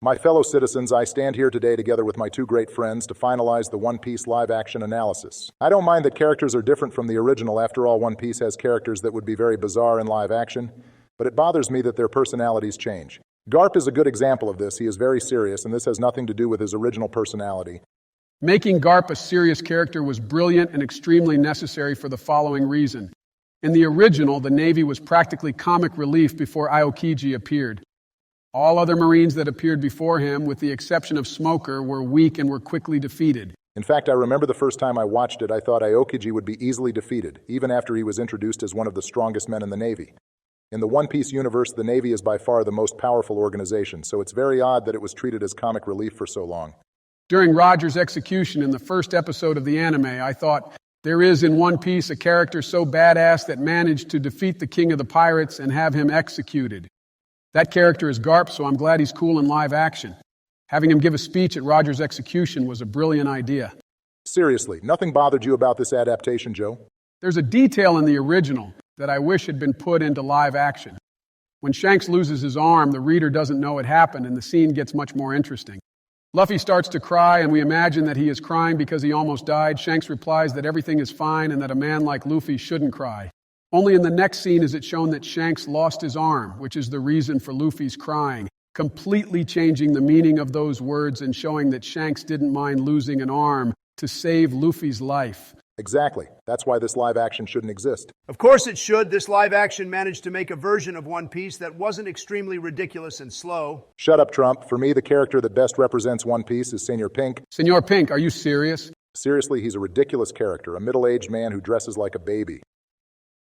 My fellow citizens, I stand here today together with my two great friends to finalize the One Piece live-action analysis. I don't mind that characters are different from the original. After all, One Piece has characters that would be very bizarre in live action, but it bothers me that their personalities change. Garp is a good example of this. He is very serious, and this has nothing to do with his original personality. Making Garp a serious character was brilliant and extremely necessary for the following reason. In the original, the Navy was practically comic relief before Aokiji appeared. All other Marines that appeared before him, with the exception of Smoker, were weak and were quickly defeated. In fact, I remember the first time I watched it, I thought Aokiji would be easily defeated, even after he was introduced as one of the strongest men in the Navy. In the One Piece universe, the Navy is by far the most powerful organization, so it's very odd that it was treated as comic relief for so long. During Roger's execution in the first episode of the anime, I thought, there is in One Piece a character so badass that managed to defeat the king of the pirates and have him executed. That character is Garp, so I'm glad he's cool in live action. Having him give a speech at Roger's execution was a brilliant idea. Seriously, nothing bothered you about this adaptation, Joe? There's a detail in the original that I wish had been put into live action. When Shanks loses his arm, the reader doesn't know it happened, and the scene gets much more interesting. Luffy starts to cry, and we imagine that he is crying because he almost died. Shanks replies that everything is fine and that a man like Luffy shouldn't cry. Only in the next scene is it shown that Shanks lost his arm, which is the reason for Luffy's crying, completely changing the meaning of those words and showing that Shanks didn't mind losing an arm to save Luffy's life. Exactly. That's why this live action shouldn't exist. Of course it should. This live action managed to make a version of One Piece that wasn't extremely ridiculous and slow. Shut up, Trump. For me, the character that best represents One Piece is Senor Pink. Senor Pink, are you serious? Seriously, he's a ridiculous character, a middle-aged man who dresses like a baby.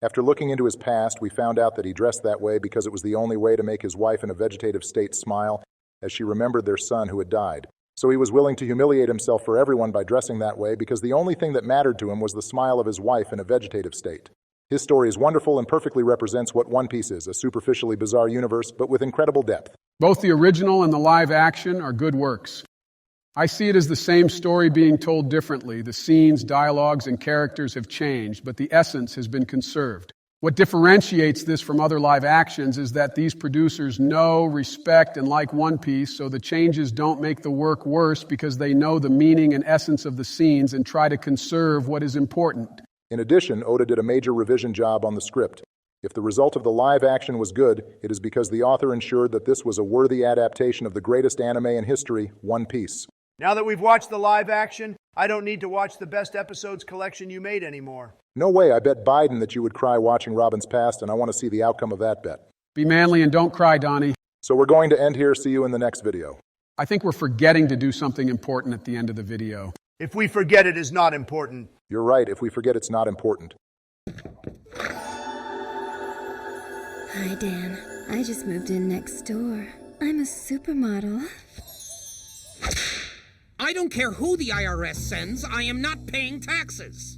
After looking into his past, we found out that he dressed that way because it was the only way to make his wife in a vegetative state smile as she remembered their son who had died. So he was willing to humiliate himself for everyone by dressing that way because the only thing that mattered to him was the smile of his wife in a vegetative state. His story is wonderful and perfectly represents what One Piece is, a superficially bizarre universe, but with incredible depth. Both the original and the live action are good works. I see it as the same story being told differently. The scenes, dialogues, and characters have changed, but the essence has been conserved. What differentiates this from other live actions is that these producers know, respect, and like One Piece, so the changes don't make the work worse because they know the meaning and essence of the scenes and try to conserve what is important. In addition, Oda did a major revision job on the script. If the result of the live action was good, it is because the author ensured that this was a worthy adaptation of the greatest anime in history, One Piece. Now that we've watched the live action, I don't need to watch the best episodes collection you made anymore. No way, I bet Biden that you would cry watching Robin's Past, and I want to see the outcome of that bet. Be manly and don't cry, Donnie. So we're going to end here. See you in the next video. I think we're forgetting to do something important at the end of the video. If we forget it is not important. You're right, if we forget it's not important. Hi, Dan. I just moved in next door. I'm a supermodel. I don't care who the IRS sends, I am not paying taxes.